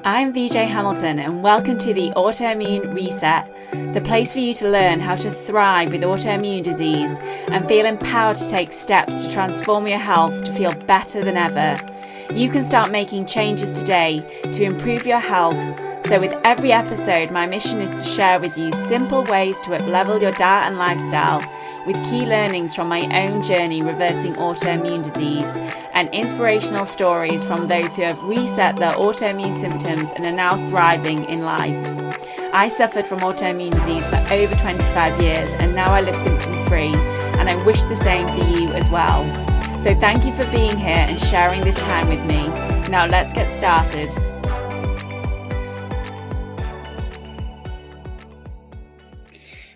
I'm VJ Hamilton, and welcome to the Autoimmune Reset, the place for you to learn how to thrive with autoimmune disease and feel empowered to take steps to transform your health to feel better than ever. You can start making changes today to improve your health. So with every episode, my mission is to share with you simple ways to up-level your diet and lifestyle with key learnings from my own journey reversing autoimmune disease and inspirational stories from those who have reset their autoimmune symptoms and are now thriving in life. I suffered from autoimmune disease for over 25 years and now I live symptom-free, and I wish the same for you as well. So thank you for being here and sharing this time with me. Now let's get started.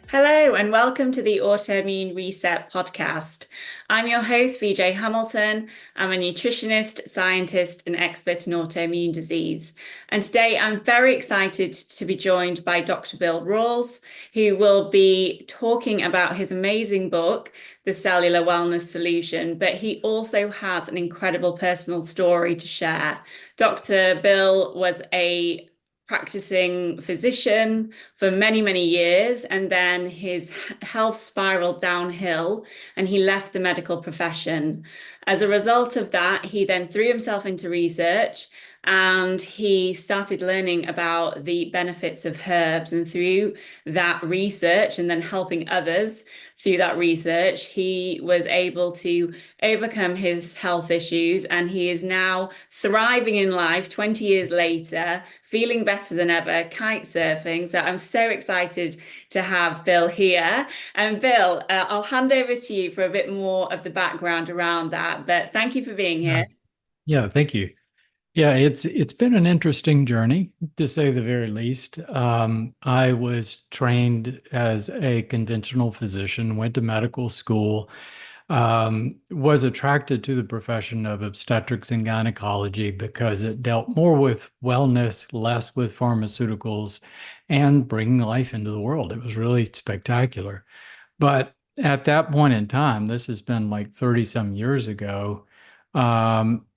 Hello and welcome to the Autoimmune Reset podcast. I'm your host, VJ Hamilton. I'm a nutritionist, scientist, and expert in autoimmune disease. And today I'm very excited to be joined by Dr. Bill Rawls, who will be talking about his amazing book, The Cellular Wellness Solution, but he also has an incredible personal story to share. Dr. Bill was a practicing physician for many, many years, and then his health spiraled downhill and he left the medical profession. As a result of that, he then threw himself into research and he started learning about the benefits of herbs. And through that research and then helping others through that research, he was able to overcome his health issues, and he is now thriving in life 20 years later, feeling better than ever, kite surfing. So I'm so excited to have Bill here. And Bill, I'll hand over to you for a bit more of the background around that, but thank you for being here. Yeah, thank you. Yeah, it's been an interesting journey, to say the very least. I was trained as a conventional physician, went to medical school, was attracted to the profession of obstetrics and gynecology because it dealt more with wellness, less with pharmaceuticals, and bringing life into the world. It was really spectacular. But at that point in time, this has been like 30 some years ago, um,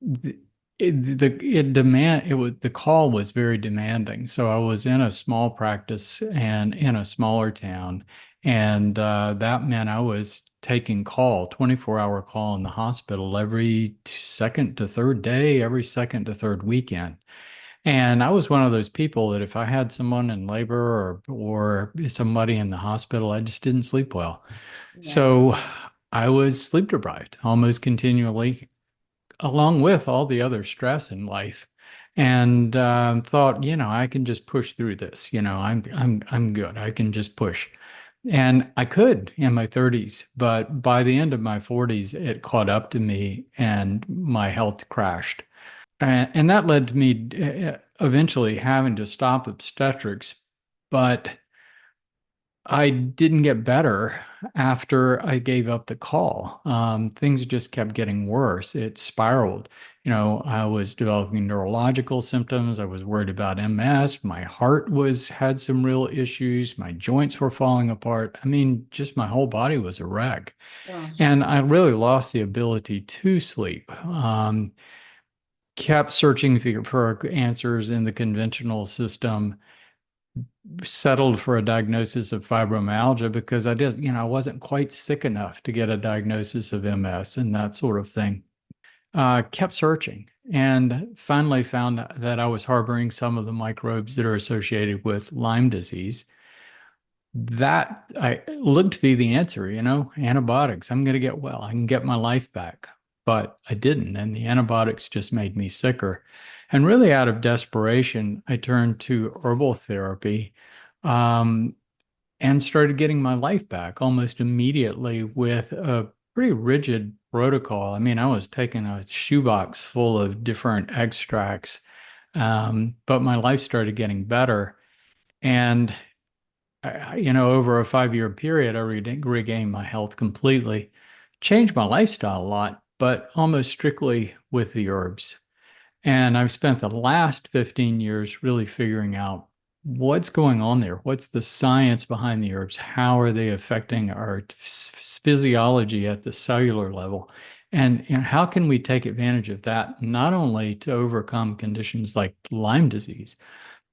the call was very demanding. So I was in a small practice and in a smaller town, and that meant I was taking 24-hour call in the hospital every second to third day, every second to third weekend. And I was one of those people that if I had someone in labor or somebody in the hospital, I just didn't sleep well. Yeah. So I was sleep deprived almost continually, along with all the other stress in life, and thought, I can just push through this. I'm good. I can just push. And I could in my 30s, but by the end of my 40s, it caught up to me and my health crashed. And that led to me eventually having to stop obstetrics, but I didn't get better after I gave up the call. Things just kept getting worse. It spiraled. I was developing neurological symptoms. I was worried about MS. My heart had some real issues. My joints were falling apart. I mean, just my whole body was a wreck. Gosh. And I really lost the ability to sleep. Kept searching for answers in the conventional system, settled for a diagnosis of fibromyalgia because I wasn't quite sick enough to get a diagnosis of MS and that sort of thing. Kept searching and finally found that I was harboring some of the microbes that are associated with Lyme disease. That I looked to be the answer, antibiotics. I'm going to get well. I can get my life back. But I didn't. And the antibiotics just made me sicker. And really out of desperation, I turned to herbal therapy, and started getting my life back almost immediately with a pretty rigid protocol. I mean, I was taking a shoebox full of different extracts, but my life started getting better. And, over a 5-year period, I regained my health completely, changed my lifestyle a lot, but almost strictly with the herbs. And I've spent the last 15 years really figuring out what's going on there. What's the science behind the herbs? How are they affecting our physiology at the cellular level? And how can we take advantage of that, not only to overcome conditions like Lyme disease,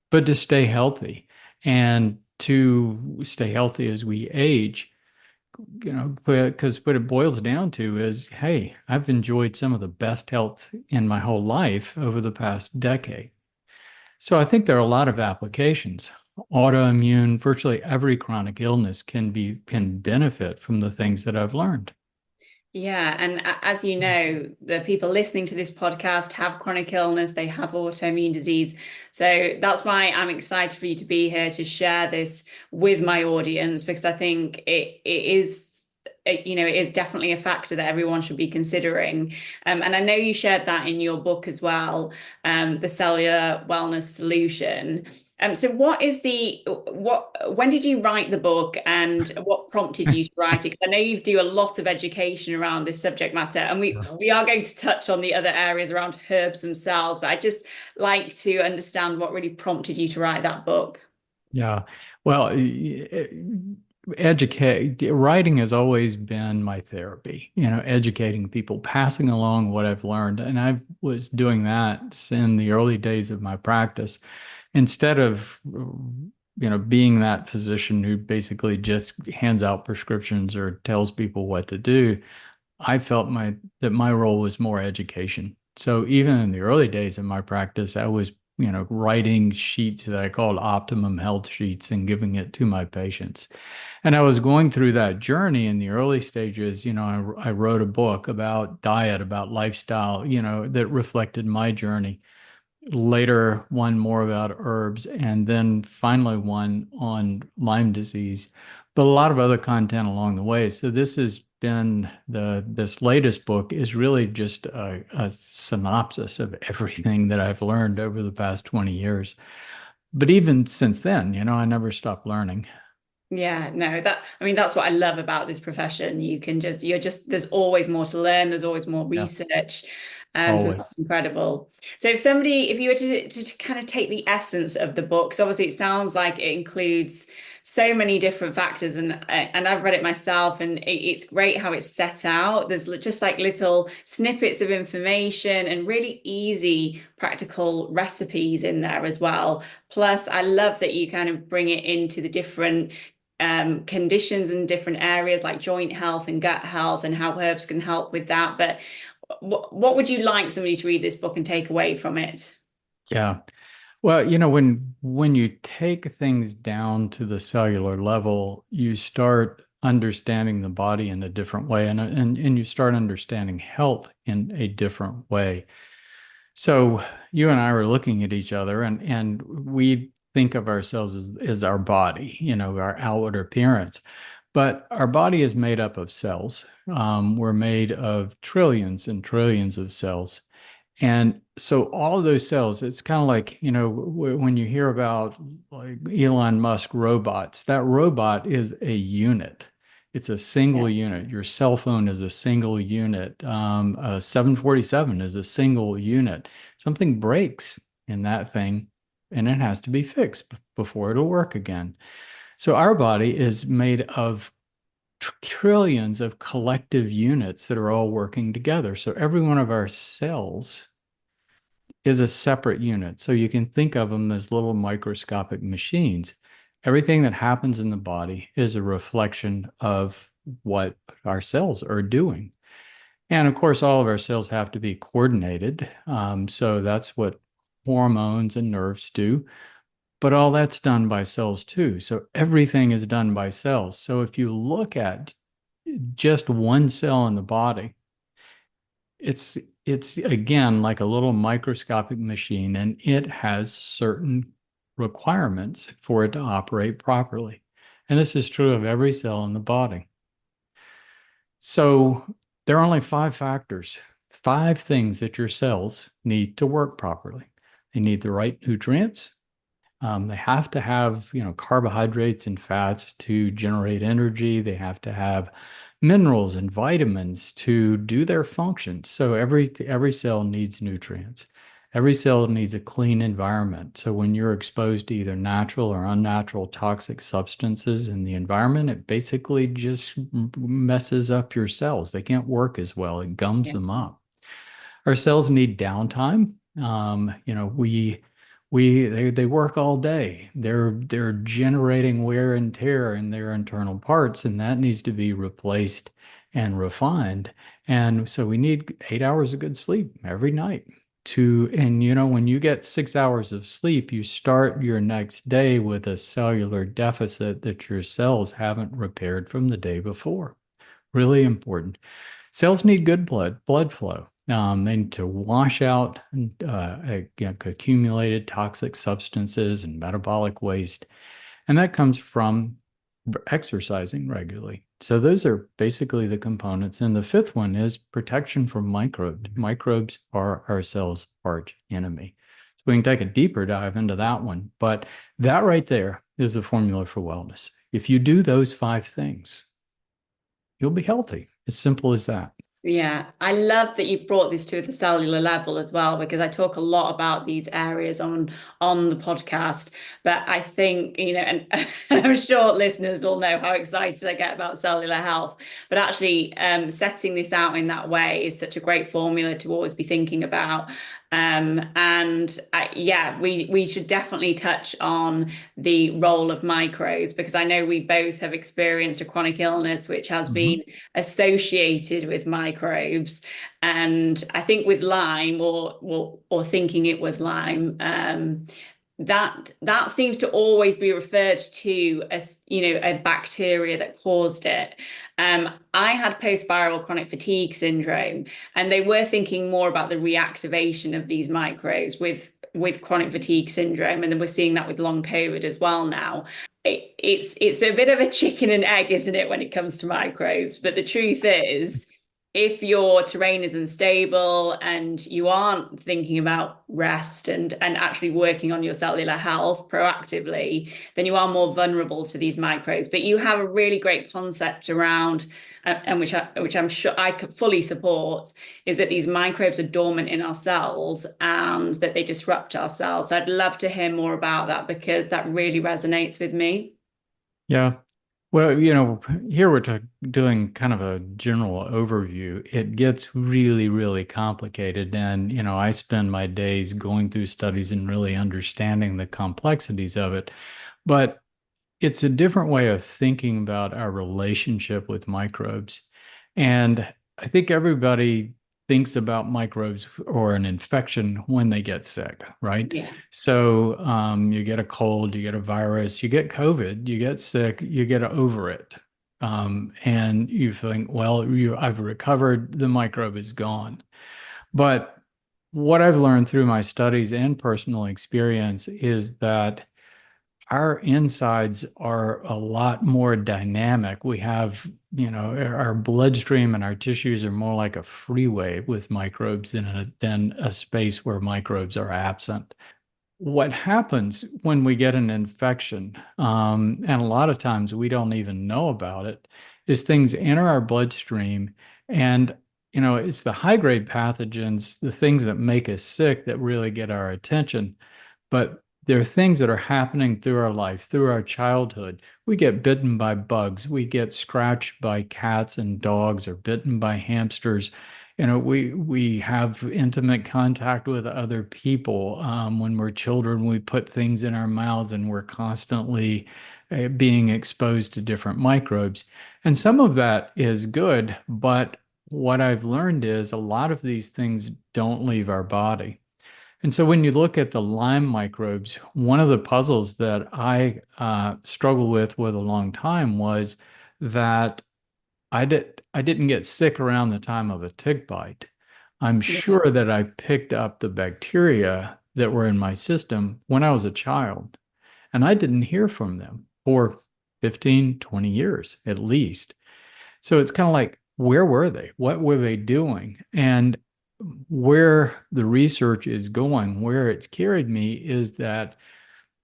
but to stay healthy and to stay healthy as we age? Because what it boils down to is, hey, I've enjoyed some of the best health in my whole life over the past decade. So I think there are a lot of applications. Autoimmune, virtually every chronic illness can benefit from the things that I've learned. Yeah, and as you know, the people listening to this podcast have chronic illness, they have autoimmune disease. So that's why I'm excited for you to be here to share this with my audience, because I think it is, it is definitely a factor that everyone should be considering. And I know you shared that in your book as well, the Cellular Wellness Solution. So when did you write the book and what prompted you to write it? Because I know you do a lot of education around this subject matter, and we are going to touch on the other areas around herbs themselves, but I just like to understand what really prompted you to write that book. Yeah. Well, educate writing has always been my therapy, educating people, passing along what I've learned. And I was doing that in the early days of my practice instead of being that physician who basically just hands out prescriptions or tells people what to do. I felt that my role was more education. So even in the early days of my practice, I was, writing sheets that I called optimum health sheets and giving it to my patients. And I was going through that journey in the early stages. I wrote a book about diet, about lifestyle, that reflected my journey. Later, one more about herbs, and then finally one on Lyme disease, but a lot of other content along the way. So this has been this latest book is really just a synopsis of everything that I've learned over the past 20 years. But even since then, I never stopped learning. Yeah, no, I mean, that's what I love about this profession. There's always more to learn, there's always more Yeah, research. So always. that's incredible. So if you were to kind of take the essence of the book, because obviously it sounds like it includes so many different factors, and I've read it myself, and it's great how it's set out. There's just like little snippets of information and really easy, practical recipes in there as well. Plus, I love that you kind of bring it into the different conditions in different areas like joint health and gut health and how herbs can help with that. But what would you like somebody to read this book and take away from it? Yeah. Well, when you take things down to the cellular level, you start understanding the body in a different way, and you start understanding health in a different way. So you and I were looking at each other, and we think of ourselves as our body, our outward appearance. But our body is made up of cells. We're made of trillions and trillions of cells. And so all of those cells, it's kind of like, when you hear about like Elon Musk robots, that robot is a unit. It's a single Yeah. unit. Your cell phone is a single unit. A 747 is a single unit. Something breaks in that thing and it has to be fixed before it'll work again. So our body is made of trillions of collective units that are all working together. So every one of our cells is a separate unit. So you can think of them as little microscopic machines. Everything that happens in the body is a reflection of what our cells are doing. And of course, all of our cells have to be coordinated. So that's what hormones and nerves do. But all that's done by cells too. So everything is done by cells. So if you look at just one cell in the body, it's it's again like a little microscopic machine, and it has certain requirements for it to operate properly. And this is true of every cell in the body. So there are only five factors, five things that your cells need to work properly. They need the right nutrients. They have to have, carbohydrates and fats to generate energy. They have to have minerals and vitamins to do their functions. So every cell needs nutrients. Every cell needs a clean environment. So when you're exposed to either natural or unnatural toxic substances in the environment, it basically just messes up your cells. They can't work as well. It gums Yeah. them up. Our cells need downtime. They work all day. They're generating wear and tear in their internal parts, and that needs to be replaced and refined. And so we need 8 hours of good sleep every night and when you get 6 hours of sleep, you start your next day with a cellular deficit that your cells haven't repaired from the day before. Really important. Cells need good blood flow. They need to wash out accumulated toxic substances and metabolic waste. And that comes from exercising regularly. So those are basically the components. And the fifth one is protection from microbes. Microbes are our cell's arch enemy. So we can take a deeper dive into that one. But that right there is the formula for wellness. If you do those 5 things, you'll be healthy. It's simple as that. Yeah, I love that you brought this to the cellular level as well, because I talk a lot about these areas on the podcast. But I think, and I'm sure listeners will know how excited I get about cellular health. But actually, setting this out in that way is such a great formula to always be thinking about. Yeah, we should definitely touch on the role of microbes, because I know we both have experienced a chronic illness which has been associated with microbes. And I think with Lyme, or thinking it was Lyme, that seems to always be referred to as, a bacteria that caused it. I had post-viral chronic fatigue syndrome, and they were thinking more about the reactivation of these microbes with chronic fatigue syndrome, and then we're seeing that with long COVID as well now. It's a bit of a chicken and egg, isn't it, when it comes to microbes? But the truth is, if your terrain is unstable and you aren't thinking about rest and actually working on your cellular health proactively, then you are more vulnerable to these microbes. But you have a really great concept around, and which I'm sure I could fully support, is that these microbes are dormant in our cells and that they disrupt our cells. So I'd love to hear more about that, because that really resonates with me. Yeah. Well, here we're doing kind of a general overview. It gets really, really complicated. And, I spend my days going through studies and really understanding the complexities of it. But it's a different way of thinking about our relationship with microbes. And I think everybody thinks about microbes or an infection when they get sick, right? Yeah. So you get a cold, you get a virus, you get COVID, you get sick, you get over it. And you think, well, I've recovered, the microbe is gone. But what I've learned through my studies and personal experience is that our insides are a lot more dynamic. We have, our bloodstream and our tissues are more like a freeway with microbes than a space where microbes are absent. What happens when we get an infection, and a lot of times we don't even know about it, is things enter our bloodstream, and it's the high grade pathogens, the things that make us sick, that really get our attention. But there are things that are happening through our life, through our childhood. We get bitten by bugs. We get scratched by cats and dogs, or bitten by hamsters. We have intimate contact with other people. When we're children, we put things in our mouths, and we're constantly being exposed to different microbes. And some of that is good, but what I've learned is a lot of these things don't leave our body. And so when you look at the Lyme microbes, one of the puzzles that I struggled with a long time was that I didn't get sick around the time of a tick bite. I'm Yeah. sure that I picked up the bacteria that were in my system when I was a child, and I didn't hear from them for 15, 20 years at least. So it's kind of like, where were they? What were they doing? And where the research is going, where it's carried me, is that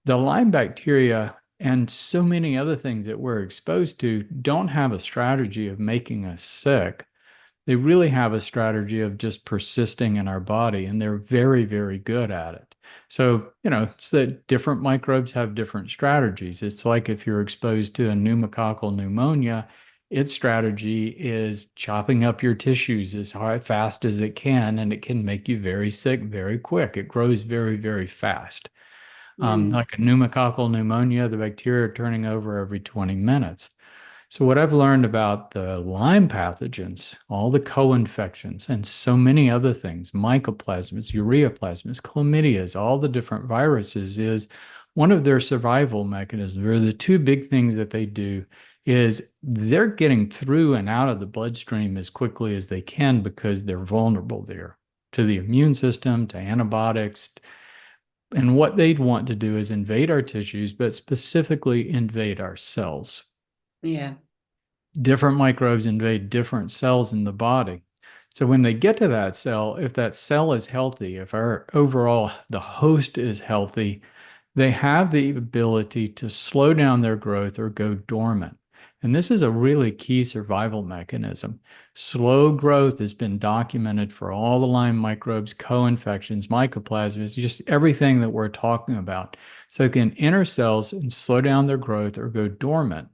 the Lyme bacteria and so many other things that we're exposed to don't have a strategy of making us sick. They really have a strategy of just persisting in our body, and they're very, very good at it. So, it's that different microbes have different strategies. It's like if you're exposed to a pneumococcal pneumonia, its strategy is chopping up your tissues as fast as it can, and it can make you very sick very quick. It grows very, very fast. Mm. Like a pneumococcal pneumonia, the bacteria are turning over every 20 minutes. So, what I've learned about the Lyme pathogens, all the co-infections, and so many other things, mycoplasmas, ureaplasmas, chlamydias, all the different viruses, is one of their survival mechanisms, or the two big things that they do is they're getting through and out of the bloodstream as quickly as they can because they're vulnerable there to the immune system, to antibiotics. And what they'd want to do is invade our tissues, but specifically invade our cells. Yeah. Different microbes invade different cells in the body. So when they get to that cell, if that cell is healthy, if our overall the host is healthy, they have the ability to slow down their growth or go dormant. And this is a really key survival mechanism. Slow growth has been documented for all the Lyme microbes, co-infections, mycoplasmas, just everything that we're talking about. So they can enter cells and slow down their growth or go dormant.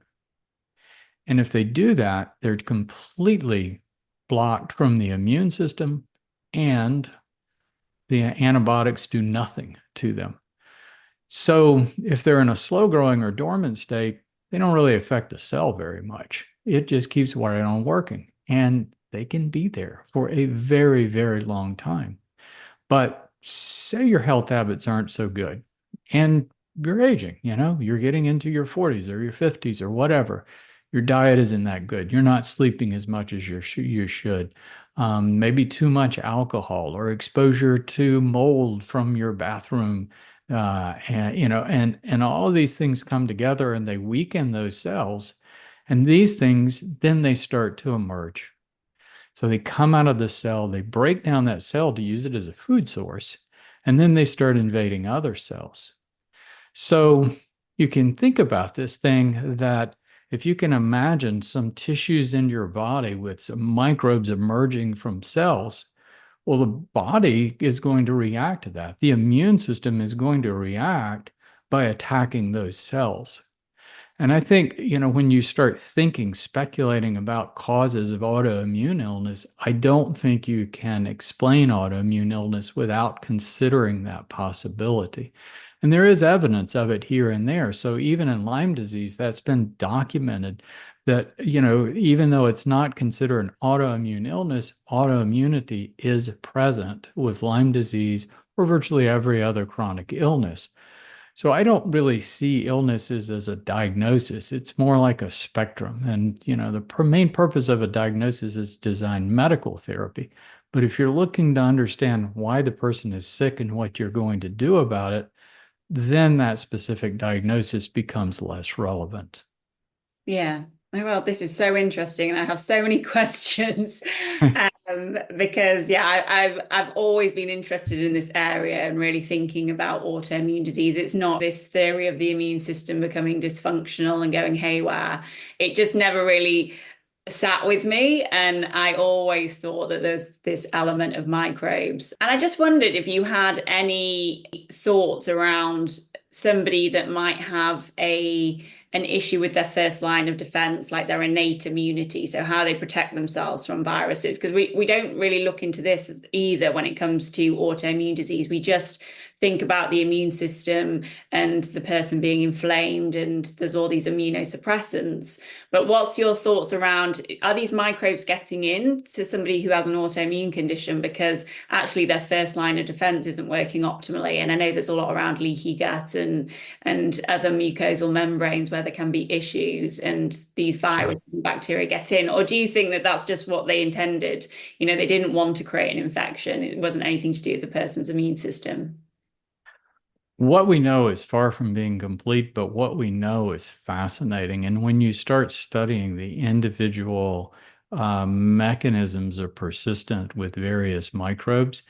And if they do that, they're completely blocked from the immune system, and the antibiotics do nothing to them. So if they're in a slow growing or dormant state, they don't really affect the cell very much. It just keeps right on working, and they can be there for a very, very long time. But say your health habits aren't so good and you're aging, you're getting into your 40s or your 50s or whatever. Your diet isn't that good. You're not sleeping as much as you should. Maybe too much alcohol or exposure to mold from your bathroom. And all of these things come together and they weaken those cells. And these things, then they start to emerge. So they come out of the cell, they break down that cell to use it as a food source, and then they start invading other cells. So you can think about this thing that if you can imagine some tissues in your body with some microbes emerging from cells, well, the body is going to react to that. The immune system is going to react by attacking those cells. And I think, when you start thinking, speculating about causes of autoimmune illness, I don't think you can explain autoimmune illness without considering that possibility. And there is evidence of it here and there. So even in Lyme disease, that's been documented that, even though it's not considered an autoimmune illness, autoimmunity is present with Lyme disease or virtually every other chronic illness. So I don't really see illnesses as a diagnosis. It's more like a spectrum. And, the main purpose of a diagnosis is to design medical therapy. But if you're looking to understand why the person is sick and what you're going to do about it, then that specific diagnosis becomes less relevant. Yeah. Oh, well, this is so interesting, and I have so many questions. Because I've always been interested in this area and really thinking about autoimmune disease. It's not this theory of the immune system becoming dysfunctional and going haywire. It just never really sat with me, and I always thought that there's this element of microbes. And I just wondered if you had any thoughts around somebody that might have an issue with their first line of defense, like their innate immunity, so how they protect themselves from viruses, because we don't really look into this either when it comes to autoimmune disease. We just think about the immune system and the person being inflamed, and there's all these immunosuppressants. But what's your thoughts around, are these microbes getting in to somebody who has an autoimmune condition because actually their first line of defense isn't working optimally? And I know there's a lot around leaky gut and other mucosal membranes where there can be issues, and these viruses and bacteria get in. Or do you think that that's just what they intended? They didn't want to create an infection. It wasn't anything to do with the person's immune system. What we know is far from being complete, but what we know is fascinating. And when you start studying the individual mechanisms of persistent with various microbes,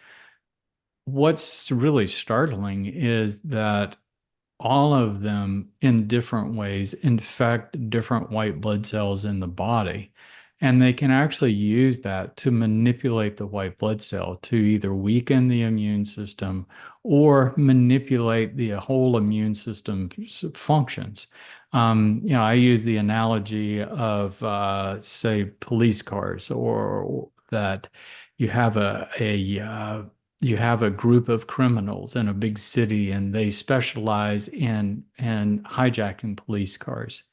what's really startling is that all of them in different ways infect different white blood cells in the body. And they can actually use that to manipulate the white blood cell to either weaken the immune system or manipulate the whole immune system functions. I use the analogy of, say, police cars, or that you have you have a group of criminals in a big city, and they specialize in hijacking police cars.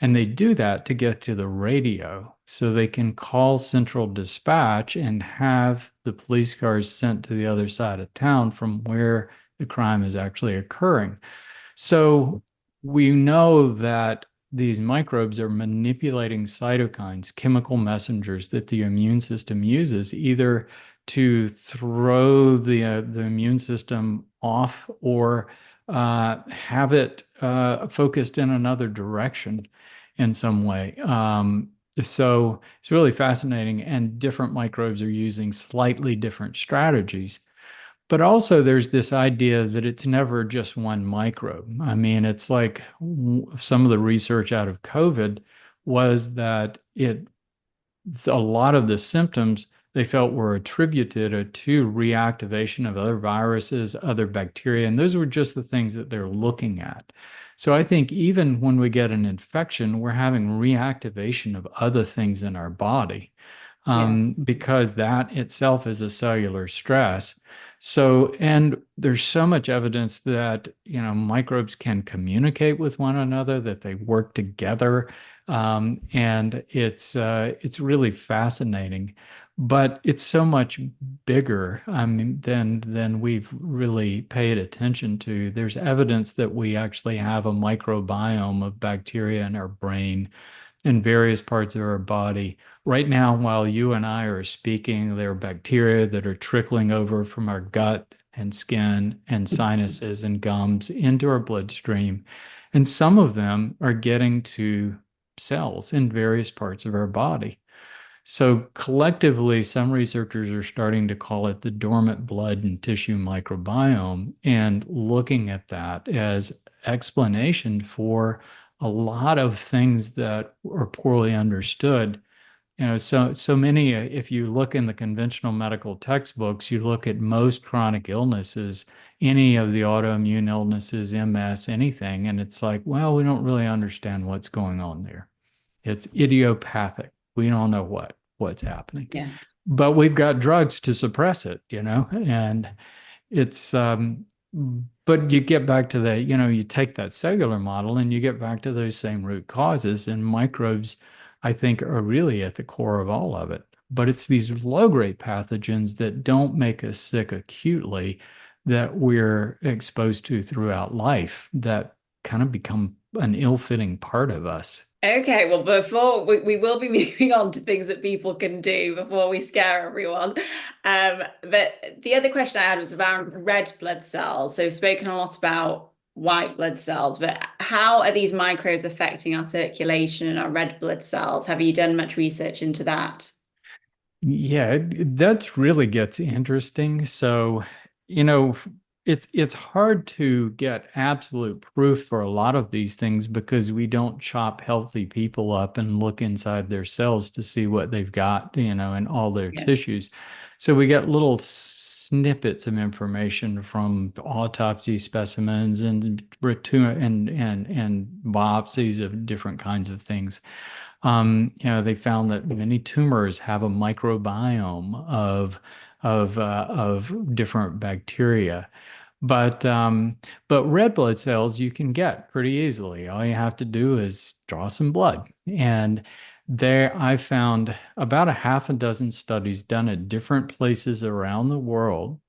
And they do that to get to the radio so they can call central dispatch and have the police cars sent to the other side of town from where the crime is actually occurring. So we know that these microbes are manipulating cytokines, chemical messengers that the immune system uses either to throw the immune system off or have it focused in another direction in some way. So it's really fascinating, and different microbes are using slightly different strategies. But also, there's this idea that it's never just one microbe. I mean, it's like some of the research out of COVID was that a lot of the symptoms they felt were attributed to reactivation of other viruses, other bacteria, and those were just the things that they're looking at. So I think even when we get an infection, we're having reactivation of other things in our body, Yeah. because that itself is a cellular stress. So, and there's so much evidence that, microbes can communicate with one another, that they work together. And it's really fascinating, but it's so much bigger, I mean, than we've really paid attention to. There's evidence that we actually have a microbiome of bacteria in our brain, in various parts of our body. Right now, while you and I are speaking, there are bacteria that are trickling over from our gut and skin and sinuses and gums into our bloodstream. And some of them are getting to cells in various parts of our body. So collectively, some researchers are starting to call it the dormant blood and tissue microbiome, and looking at that as explanation for a lot of things that are poorly understood. So many, if you look in the conventional medical textbooks, you look at most chronic illnesses, any of the autoimmune illnesses, MS, anything, and it's like, well, we don't really understand what's going on there. It's idiopathic. We don't know what's happening. Yeah. But we've got drugs to suppress it, and it's but you get back to that, you take that cellular model and you get back to those same root causes, and microbes, I think, are really at the core of all of it. But it's these low-grade pathogens that don't make us sick acutely, that we're exposed to throughout life, that kind of become an ill-fitting part of us. Okay, well, before we will be moving on to things that people can do before we scare everyone. But the other question I had was around red blood cells. So we've spoken a lot about white blood cells, but how are these microbes affecting our circulation and our red blood cells? Have you done much research into that? Yeah, that's really gets interesting. So, you know, it's hard to get absolute proof for a lot of these things because we don't chop healthy people up and look inside their cells to see what they've got, in all their Yeah. tissues. So we get little snippets of information from autopsy specimens and and biopsies of different kinds of things. They found that many tumors have a microbiome of different bacteria. But red blood cells you can get pretty easily. All you have to do is draw some blood. And there I found about a half a dozen studies done at different places around the world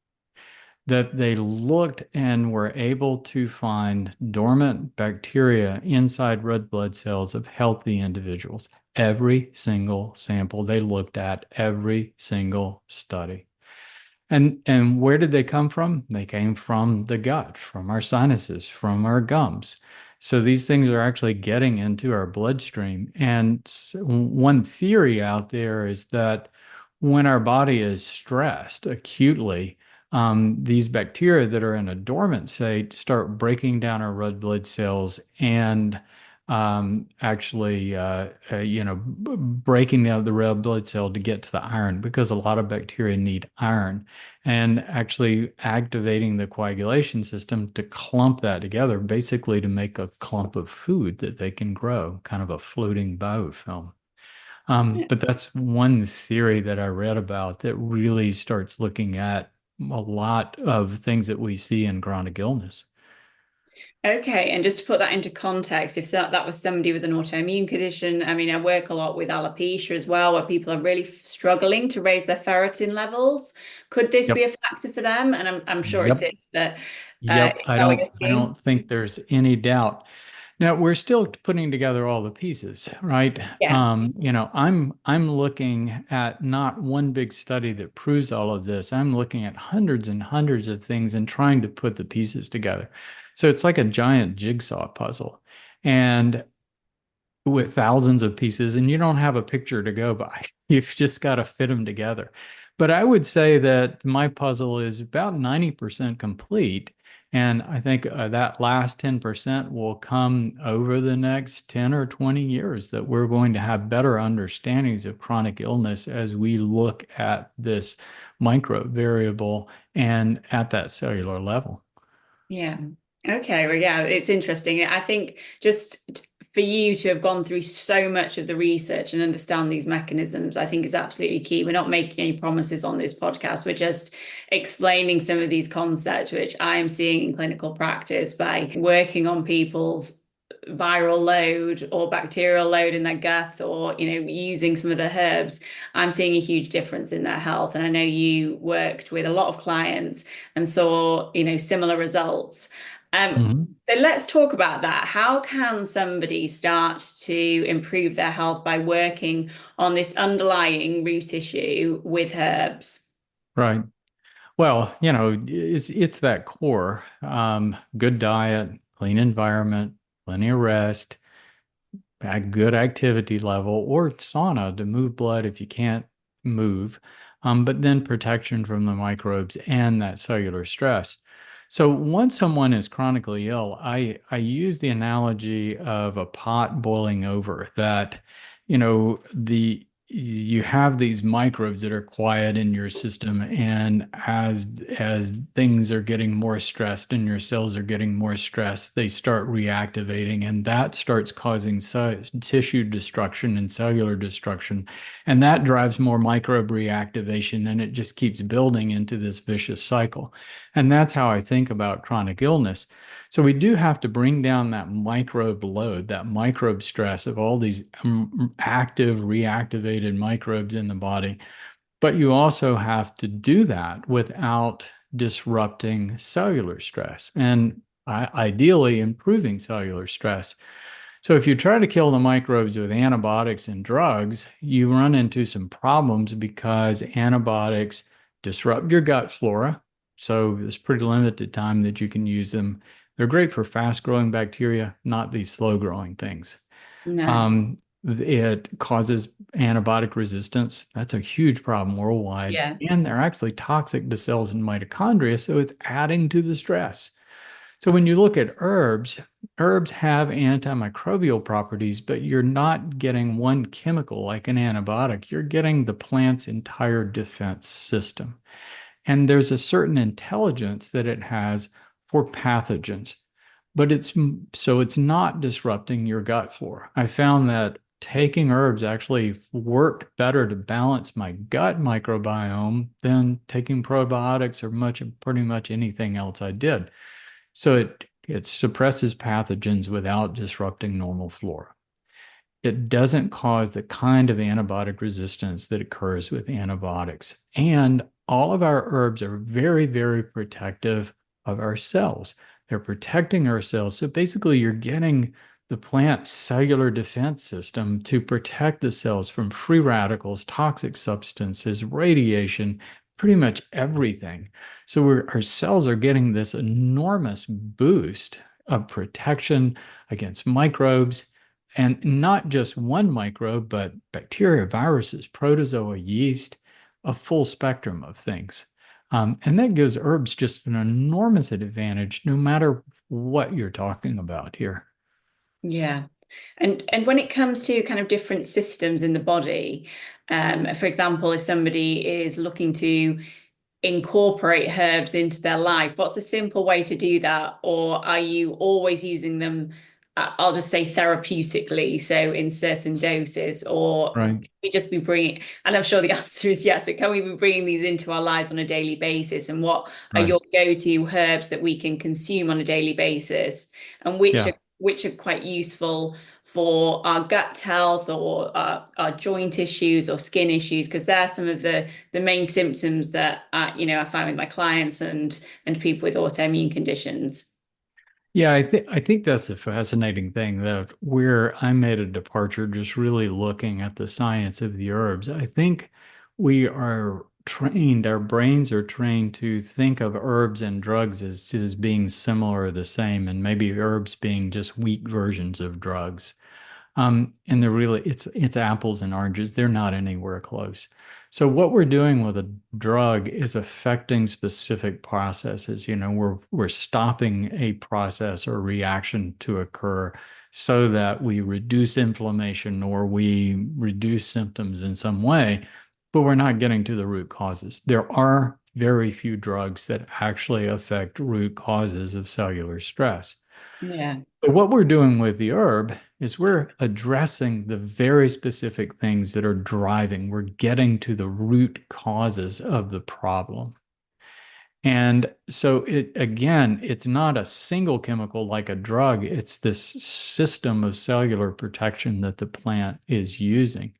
that they looked and were able to find dormant bacteria inside red blood cells of healthy individuals. Every single sample they looked at, every single study. And where did they come from? They came from the gut, from our sinuses, from our gums. So these things are actually getting into our bloodstream. And one theory out there is that when our body is stressed acutely, these bacteria that are in a dormant state start breaking down our red blood cells and actually, breaking down the red blood cell to get to the iron because a lot of bacteria need iron, and actually activating the coagulation system to clump that together, basically to make a clump of food that they can grow, kind of a floating biofilm. But that's one theory that I read about that really starts looking at a lot of things that we see in chronic illness. Okay, and just to put that into context, if that was somebody with an autoimmune condition, I mean, I work a lot with alopecia as well, where people are really struggling to raise their ferritin levels. Could this be Yep. a factor for them? And I'm sure it Yep. is, but Yep. is that what you're I seeing? don't think there's any doubt. Now we're still putting together all the pieces, right? Yeah. I'm looking at not one big study that proves all of this. I'm looking at hundreds and hundreds of things and trying to put the pieces together. So it's like a giant jigsaw puzzle. And with thousands of pieces, and you don't have a picture to go by. You've just got to fit them together. But I would say that my puzzle is about 90% complete. And I think that last 10% will come over the next 10 or 20 years, that we're going to have better understandings of chronic illness as we look at this micro variable and at that cellular level. Yeah. Okay. Well, yeah, it's interesting. I think just for you to have gone through so much of the research and understand these mechanisms, I think is absolutely key. We're not making any promises on this podcast. We're just explaining some of these concepts, which I am seeing in clinical practice by working on people's viral load or bacterial load in their gut, or using some of the herbs. I'm seeing a huge difference in their health, and I know you worked with a lot of clients and saw similar results. Mhm. So let's talk about that. How can somebody start to improve their health by working on this underlying root issue with herbs? Right. Well, it's that core, good diet, clean environment, plenty of rest, a good activity level, or sauna to move blood if you can't move, but then protection from the microbes and that cellular stress. So once someone is chronically ill, I use the analogy of a pot boiling over, that, you have these microbes that are quiet in your system, and as things are getting more stressed and your cells are getting more stressed, they start reactivating, and that starts causing tissue destruction and cellular destruction, and that drives more microbe reactivation, and it just keeps building into this vicious cycle. And that's how I think about chronic illness. So we do have to bring down that microbe load, that microbe stress of all these active, reactivated microbes in the body. But you also have to do that without disrupting cellular stress and ideally improving cellular stress. So if you try to kill the microbes with antibiotics and drugs, you run into some problems because antibiotics disrupt your gut flora. So there's pretty limited time that you can use them. They're great for fast-growing bacteria, not these slow-growing things. No. It causes antibiotic resistance. That's a huge problem worldwide. Yeah. And they're actually toxic to cells and mitochondria, so it's adding to the stress. So when you look at herbs, herbs have antimicrobial properties, but you're not getting one chemical like an antibiotic. You're getting the plant's entire defense system. And there's a certain intelligence that it has for pathogens, but it's not disrupting your gut flora. I found that taking herbs actually worked better to balance my gut microbiome than taking probiotics or pretty much anything else I did. So it suppresses pathogens without disrupting normal flora. It doesn't cause the kind of antibiotic resistance that occurs with antibiotics. And all of our herbs are very, very protective of our cells. They're protecting our cells. So basically, you're getting the plant's cellular defense system to protect the cells from free radicals, toxic substances, radiation, pretty much everything. So our cells are getting this enormous boost of protection against microbes, and not just one microbe, but bacteria, viruses, protozoa, yeast, a full spectrum of things. And that gives herbs just an enormous advantage, no matter what you're talking about here. Yeah. And when it comes to kind of different systems in the body, for example, if somebody is looking to incorporate herbs into their life, what's a simple way to do that? Or are you always using them, I'll just say therapeutically, so in certain doses, or Right. we just be bringing, and I'm sure the answer is yes, but can we be bringing these into our lives on a daily basis? And what are Right. your go-to herbs that we can consume on a daily basis, and Yeah. which are quite useful for our gut health or our joint issues or skin issues, because they're some of the main symptoms that I find with my clients and people with autoimmune conditions. Yeah, I think that's a fascinating thing that where I made a departure just really looking at the science of the herbs. I think we are trained, our brains are trained to think of herbs and drugs as being similar or the same, and maybe herbs being just weak versions of drugs. And they're really it's apples and oranges. They're not anywhere close. So what we're doing with a drug is affecting specific processes. We're stopping a process or reaction to occur so that we reduce inflammation or we reduce symptoms in some way, but we're not getting to the root causes. There are very few drugs that actually affect root causes of cellular stress. Yeah. So what we're doing with the herb is we're addressing the very specific things that are driving. We're getting to the root causes of the problem. And so it's not a single chemical like a drug. It's this system of cellular protection that the plant is using.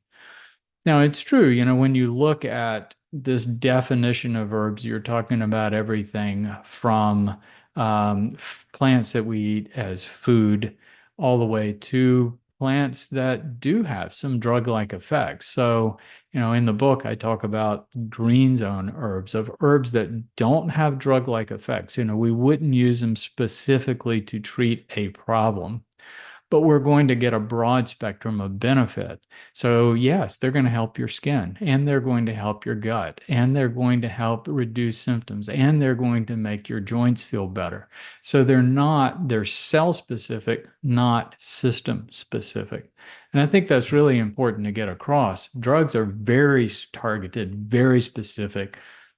Now, it's true, when you look at this definition of herbs, you're talking about everything from plants that we eat as food all the way to plants that do have some drug-like effects. So, in the book, I talk about green zone herbs, of herbs that don't have drug-like effects. We wouldn't use them specifically to treat a problem, but we're going to get a broad spectrum of benefit. So, yes, they're going to help your skin, and they're going to help your gut, and they're going to help reduce symptoms, and they're going to make your joints feel better. So they're cell specific, not system specific. And I think that's really important to get across. Drugs are very targeted, very specific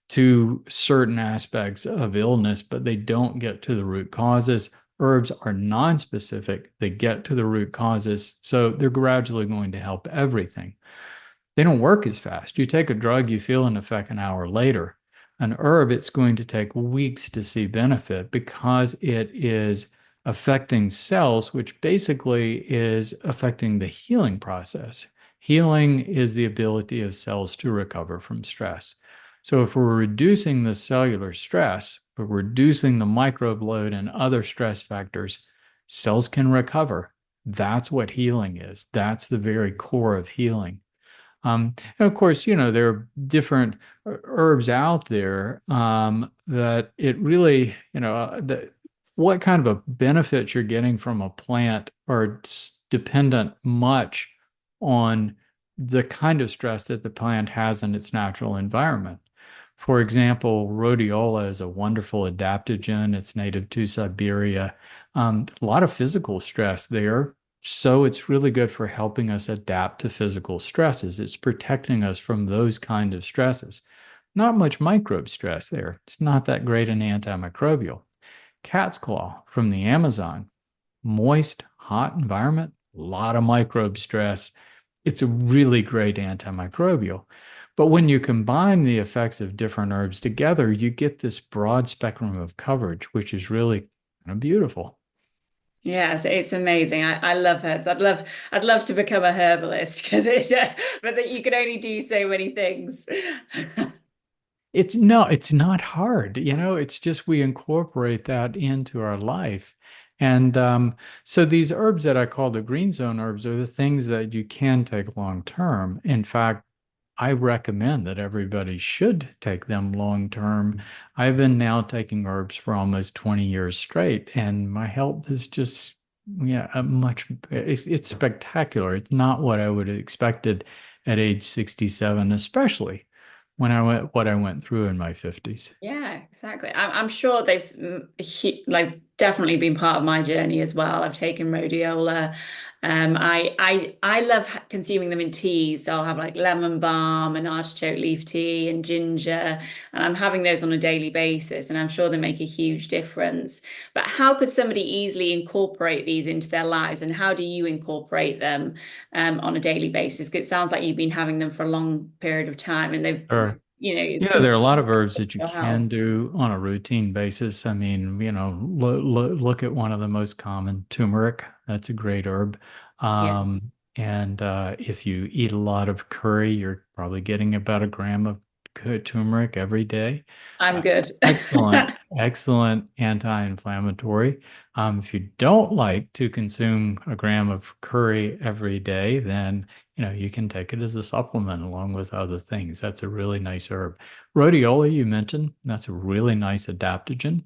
to certain aspects of illness, but they don't get to the root causes. Herbs are non-specific. They get to the root causes, so they're gradually going to help everything. They don't work as fast. You take a drug, you feel an effect an hour later. An herb, it's going to take weeks to see benefit because it is affecting cells, which basically is affecting the healing process. Healing is the ability of cells to recover from stress. So if we're reducing the cellular stress, but reducing the microbe load and other stress factors, cells can recover. That's what healing is. That's the very core of healing. And of course, there are different herbs out there that it really, what kind of a benefit you're getting from a plant are dependent much on the kind of stress that the plant has in its natural environment. For example, rhodiola is a wonderful adaptogen. It's native to Siberia. A lot of physical stress there. So it's really good for helping us adapt to physical stresses. It's protecting us from those kind of stresses. Not much microbe stress there. It's not that great an antimicrobial. Cat's claw from the Amazon, moist, hot environment, a lot of microbe stress. It's a really great antimicrobial. But when you combine the effects of different herbs together, you get this broad spectrum of coverage, which is really kind of beautiful. Yes, it's amazing. I love herbs. I'd love to become a herbalist because but that you can only do so many things. It's not hard. It's just we incorporate that into our life. And so these herbs that I call the green zone herbs are the things that you can take long term. In fact, I recommend that everybody should take them long term. I've been now taking herbs for almost 20 years straight, and my health is just, yeah, it's spectacular. It's not what I would have expected at age 67, especially when what I went through in my 50s. Yeah, exactly. I'm sure they've like definitely been part of my journey as well. I've taken rhodiola, I love consuming them in teas. So I'll have like lemon balm and artichoke leaf tea and ginger, and I'm having those on a daily basis, and I'm sure they make a huge difference. But how could somebody easily incorporate these into their lives, and how do you incorporate them on a daily basis? 'Cause it sounds like you've been having them for a long period of time, and they've, Sure. it's Yeah, been there are a lot of herbs that you your can health. do on a routine basis. I mean, look at one of the most common, turmeric. That's a great herb. Yeah, And if you eat a lot of curry, you're probably getting about a gram of turmeric every day. I'm Uh, good. excellent anti-inflammatory. If you don't like to consume a gram of curry every day, then you can take it as a supplement along with other things. That's a really nice herb. Rhodiola, you mentioned, that's a really nice adaptogen.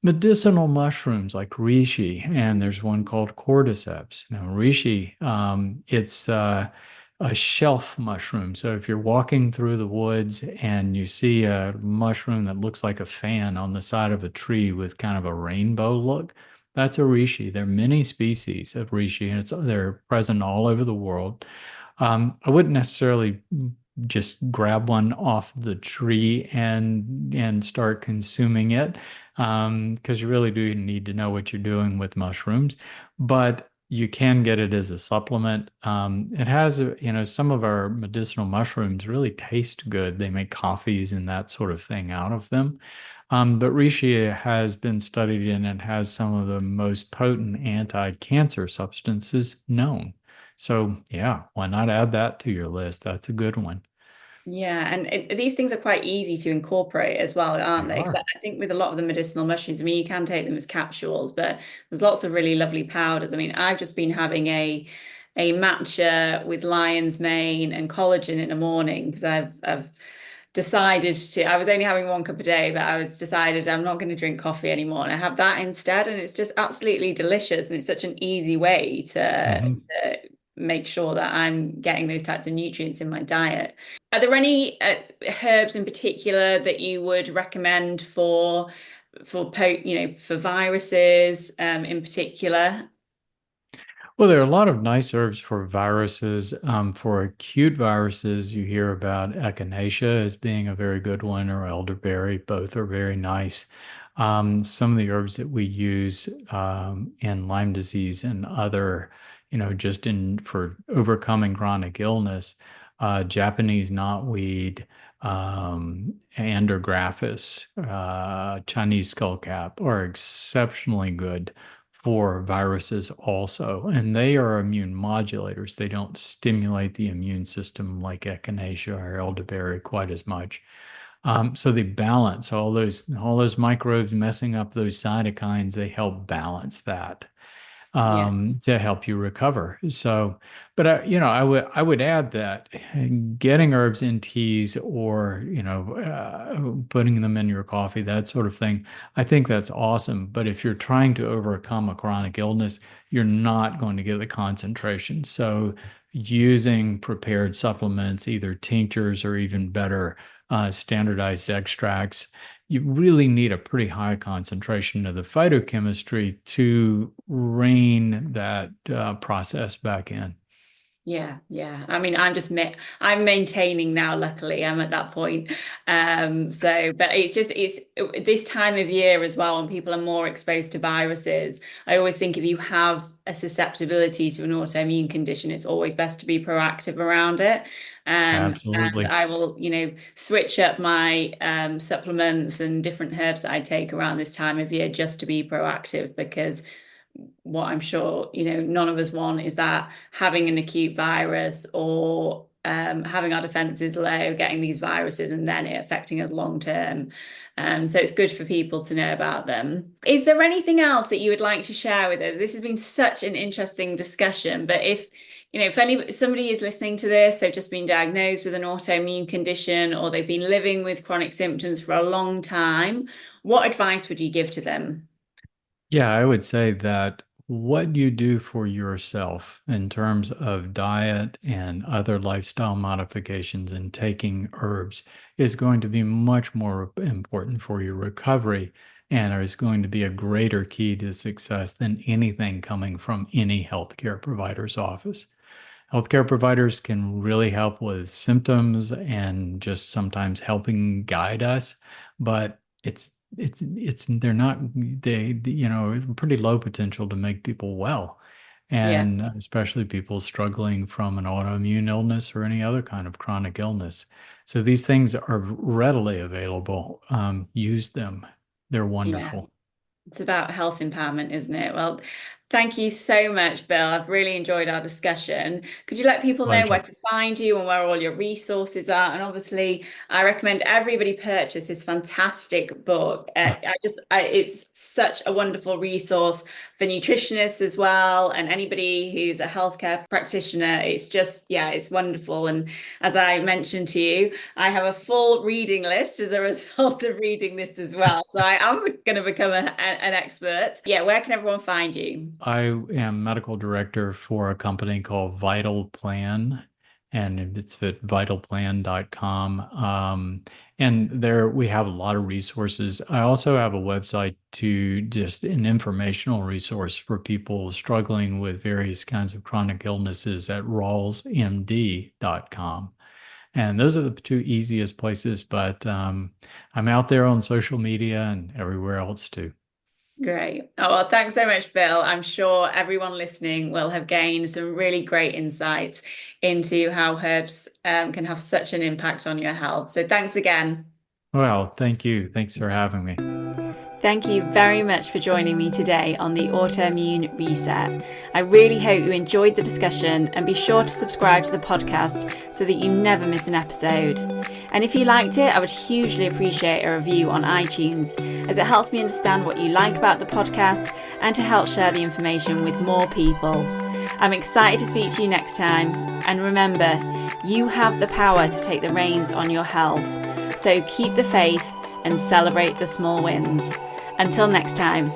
Medicinal mushrooms like reishi, and there's one called cordyceps. Now, reishi, it's a shelf mushroom. So if you're walking through the woods and you see a mushroom that looks like a fan on the side of a tree with kind of a rainbow look, that's a reishi. There are many species of reishi, and they're present all over the world. I wouldn't necessarily just grab one off the tree and start consuming it, because you really do need to know what you're doing with mushrooms. But you can get it as a supplement. It has, some of our medicinal mushrooms really taste good. They make coffees and that sort of thing out of them. But reishi has been studied and it has some of the most potent anti-cancer substances known. So, yeah, why not add that to your list? That's a good one. Yeah, and these things are quite easy to incorporate as well, They aren't they? Because are. I think with a lot of the medicinal mushrooms, I mean, you can take them as capsules, but there's lots of really lovely powders. I mean, I've just been having a matcha with lion's mane and collagen in the morning because I've decided to. I was only having one cup a day, but I was decided I'm not going to drink coffee anymore, and I have that instead, and it's just absolutely delicious, and it's such an easy way Mhm. to make sure that I'm getting those types of nutrients in my diet. Are there any herbs in particular that you would recommend for viruses in particular? Well, there are a lot of nice herbs for viruses. For acute viruses, you hear about echinacea as being a very good one, or elderberry. Both are very nice. Some of the herbs that we use in Lyme disease and other, just in for overcoming chronic illness, Japanese knotweed, Andrographis, Chinese skullcap are exceptionally good for viruses also, and they are immune modulators. They don't stimulate the immune system like echinacea or elderberry quite as much. So they balance all those microbes messing up those cytokines. They help balance that Yeah, to help you recover. So, but I would add that getting herbs in teas or putting them in your coffee, that sort of thing, I think that's awesome. But if you're trying to overcome a chronic illness, you're not going to get the concentration. So, using prepared supplements, either tinctures or even better, standardized extracts, you really need a pretty high concentration of the phytochemistry to rein that process back in. yeah, yeah. I mean, I'm maintaining now, luckily. I'm at that point. But it's this time of year as well when people are more exposed to viruses. I always think if you have a susceptibility to an autoimmune condition, it's always best to be proactive around it. And Absolutely. I will, switch up my supplements and different herbs that I take around this time of year just to be proactive because what I'm sure, none of us want is that having an acute virus or having our defenses low, getting these viruses, and then it affecting us long term. So it's good for people to know about them. Is there anything else that you would like to share with us? This has been such an interesting discussion, but if somebody is listening to this, they've just been diagnosed with an autoimmune condition or they've been living with chronic symptoms for a long time, what advice would you give to them? Yeah, I would say that what you do for yourself in terms of diet and other lifestyle modifications and taking herbs is going to be much more important for your recovery and is going to be a greater key to success than anything coming from any healthcare provider's office. Healthcare providers can really help with symptoms and just sometimes helping guide us, but they're not, pretty low potential to make people well. Yeah. And especially people struggling from an autoimmune illness or any other kind of chronic illness. So these things are readily available. Use them. They're Yeah. wonderful. It's about health empowerment, isn't it? Well, thank you so much, Bill. I've really enjoyed our discussion. Could you let people know where Pleasure. to find you and where all your resources are? And obviously, I recommend everybody purchase this fantastic book. It's such a wonderful resource for nutritionists as well, and anybody who's a healthcare practitioner. It's just, yeah, it's wonderful. And as I mentioned to you, I have a full reading list as a result of reading this as well. So I am going to become an expert. Yeah, where can everyone find you? I am medical director for a company called Vital Plan, and it's at vitalplan.com. And there we have a lot of resources. I also have a website to just an informational resource for people struggling with various kinds of chronic illnesses at rawlsmd.com. And those are the two easiest places, but I'm out there on social media and everywhere else too. Great. Oh, well, thanks so much, Bill. I'm sure everyone listening will have gained some really great insights into how herbs can have such an impact on your health. So thanks again. Well, thank you. Thanks for having me. Thank you very much for joining me today on the Autoimmune Reset. I really hope you enjoyed the discussion, and be sure to subscribe to the podcast so that you never miss an episode. And if you liked it, I would hugely appreciate a review on iTunes, as it helps me understand what you like about the podcast and to help share the information with more people. I'm excited to speak to you next time. And remember, you have the power to take the reins on your health. So keep the faith and celebrate the small wins. Until next time.